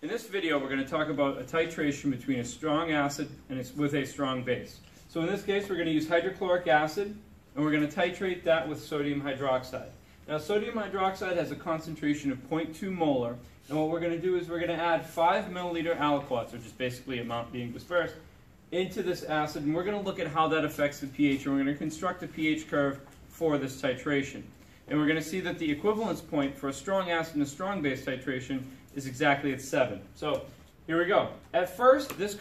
In this video, we're going to talk about a titration between a strong acid and with a strong base. So in this case, we're going to use hydrochloric acid, and we're going to titrate that with sodium hydroxide. Now, sodium hydroxide has a concentration of 0.2 molar, and what we're going to do is we're going to add 5 milliliter aliquots, which is basically amount being dispersed, into this acid, and we're going to look at how that affects the pH, and we're going to construct a pH curve for this titration. And we're going to see that the equivalence point for a strong acid and a strong base titration is exactly at 7. So here we go. At first, this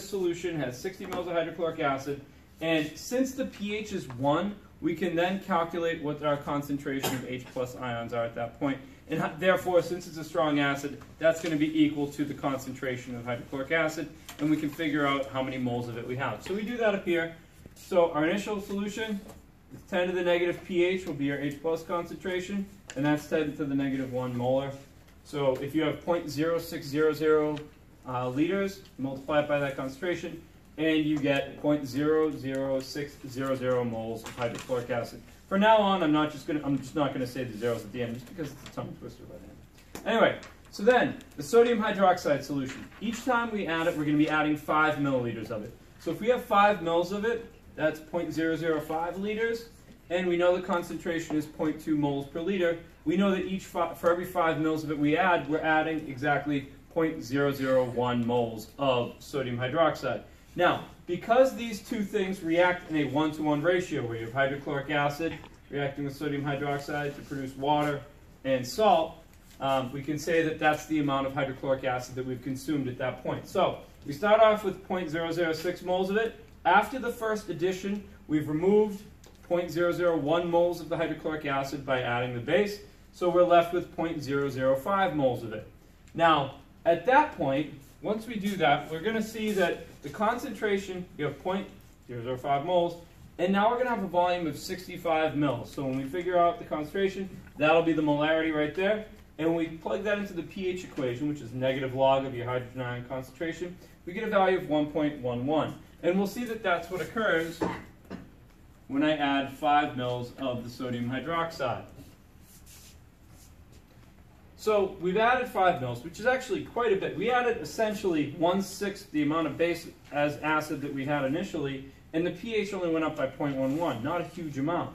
solution has 60 mL of hydrochloric acid, and since the pH is 1, we can then calculate what our concentration of H+ ions are at that point. And therefore, since it's a strong acid, that's going to be equal to the concentration of hydrochloric acid, and we can figure out how many moles of it we have. So we do that up here. So our initial solution is 10 to the negative pH will be our H+ concentration, and that's 10 to the negative 1 molar. So if you have 0.0600 liters, multiply it by that concentration, and you get 0.00600 moles of hydrochloric acid. From now on, I'm just not going to say the zeros at the end, just because it's a tongue twister by the end. Anyway, so then the sodium hydroxide solution. Each time we add it, we're going to be adding 5 milliliters of it. So if we have 5 mils of it, that's 0.005 liters, and we know the concentration is 0.2 moles per liter. We know that for every 5 mils of it we add, we're adding exactly 0.001 moles of sodium hydroxide. Now, because these two things react in a 1-to-1 ratio, where you have hydrochloric acid reacting with sodium hydroxide to produce water and salt, we can say that that's the amount of hydrochloric acid that we've consumed at that point. So we start off with 0.006 moles of it. After the first addition, we've removed 0.001 moles of the hydrochloric acid by adding the base, so we're left with 0.005 moles of it. Now, at that point, once we do that, we're going to see that the concentration, you have 0.005 moles, and now we're going to have a volume of 65 mils. So when we figure out the concentration, that'll be the molarity right there. And when we plug that into the pH equation, which is negative log of your hydrogen ion concentration, we get a value of 1.11. And we'll see that that's what occurs when I add 5 mils of the sodium hydroxide. So we've added 5 mils, which is actually quite a bit. We added essentially 1/6 the amount of base as acid that we had initially, and the pH only went up by 0.11, not a huge amount.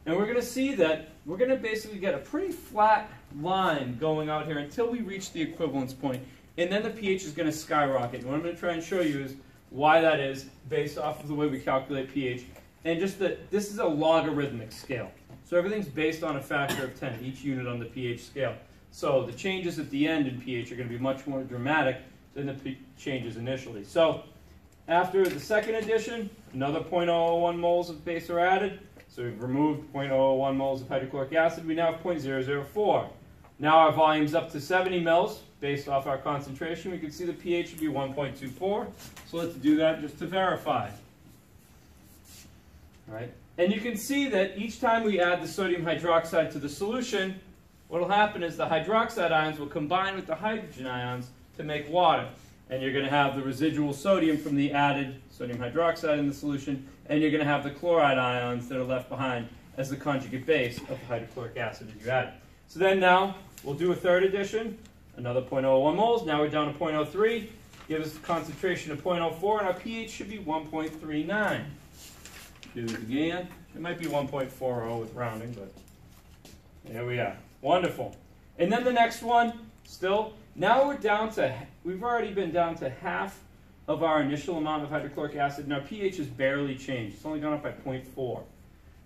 And we're going to see that we're going to basically get a pretty flat line going out here until we reach the equivalence point, and then the pH is going to skyrocket. And what I'm going to try and show you is why that is based off of the way we calculate pH, and just that this is a logarithmic scale. So everything's based on a factor of 10, each unit on the pH scale. So the changes at the end in pH are going to be much more dramatic than the changes initially. So after the second addition, another 0.001 moles of base are added. So we've removed 0.001 moles of hydrochloric acid. We now have 0.004. Now our volume's up to 70 mils based off our concentration. We can see the pH should be 1.24. So let's do that just to verify. All right. And you can see that each time we add the sodium hydroxide to the solution, what will happen is the hydroxide ions will combine with the hydrogen ions to make water. And you're going to have the residual sodium from the added sodium hydroxide in the solution, and you're going to have the chloride ions that are left behind as the conjugate base of the hydrochloric acid that you added. So then now we'll do a third addition, another 0.01 moles. Now we're down to 0.03, gives us a concentration of 0.04, and our pH should be 1.39. Do it again. It might be 1.40 with rounding, but there we are. Wonderful. And then the next one, still, now we're down to, we've already been down to half of our initial amount of hydrochloric acid, and our pH has barely changed. It's only gone up by 0.4.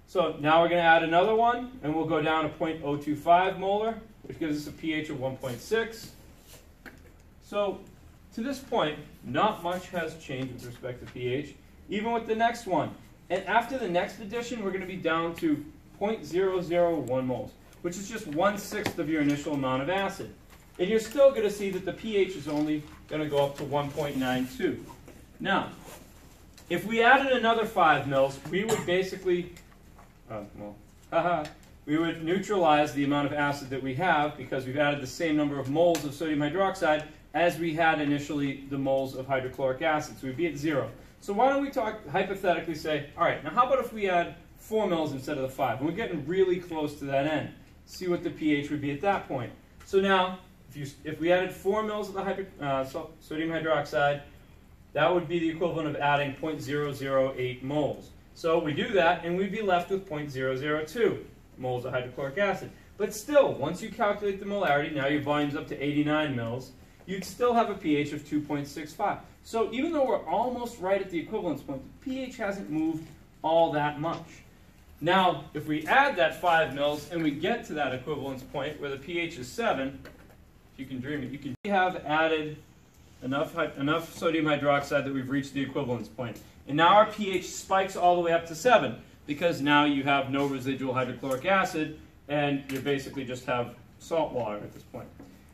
So now we're going to add another one, and we'll go down to 0.025 molar, which gives us a pH of 1.6. So to this point, not much has changed with respect to pH, even with the next one. And after the next addition, we're going to be down to 0.001 moles, which is just 1/6 of your initial amount of acid. And you're still going to see that the pH is only going to go up to 1.92. Now, if we added another 5 mils, we would basically, we would neutralize the amount of acid that we have because we've added the same number of moles of sodium hydroxide as we had initially the moles of hydrochloric acid. So we'd be at 0. So why don't we hypothetically say, all right, now how about if we add 4 mils instead of the 5? And we're getting really close to that end. See what the pH would be at that point. So now, if we added 4 mils of the sodium hydroxide, that would be the equivalent of adding 0.008 moles. So we do that, and we'd be left with 0.002 moles of hydrochloric acid. But still, once you calculate the molarity, now your volume's up to 89 mils, you'd still have a pH of 2.65. So even though we're almost right at the equivalence point, the pH hasn't moved all that much. Now, if we add that 5 mils and we get to that equivalence point where the pH is 7, if you can dream it, we have added enough sodium hydroxide that we've reached the equivalence point. And now our pH spikes all the way up to 7 because now you have no residual hydrochloric acid and you basically just have salt water at this point.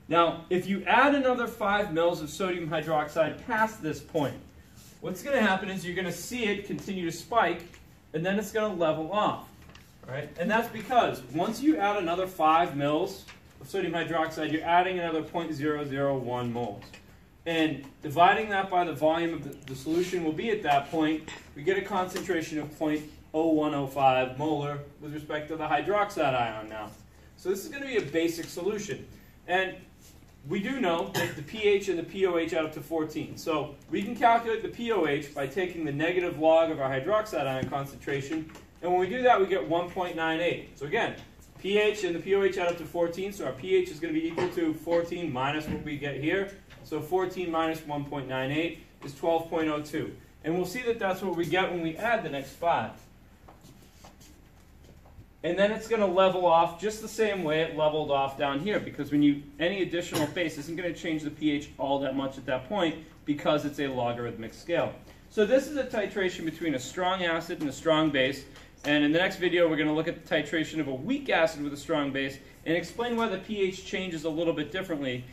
Now, if you add another 5 mils of sodium hydroxide past this point, what's going to happen is you're going to see it continue to spike, and then it's going to level off. Right? And that's because once you add another 5 mils of sodium hydroxide, you're adding another 0.001 moles. And dividing that by the volume of the solution will be at that point, we get a concentration of 0.0105 molar with respect to the hydroxide ion now. So this is going to be a basic solution. And we do know that the pH and the pOH add up to 14. So we can calculate the pOH by taking the negative log of our hydroxide ion concentration. And when we do that, we get 1.98. So again, pH and the pOH add up to 14. So our pH is going to be equal to 14 minus what we get here. So 14 minus 1.98 is 12.02. And we'll see that that's what we get when we add the next 5. And then it's going to level off just the same way it leveled off down here, because any additional base isn't going to change the pH all that much at that point because it's a logarithmic scale. So this is a titration between a strong acid and a strong base. And in the next video, we're going to look at the titration of a weak acid with a strong base and explain why the pH changes a little bit differently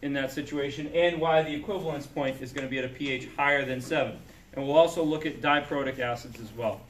in that situation and why the equivalence point is going to be at a pH higher than 7. And we'll also look at diprotic acids as well.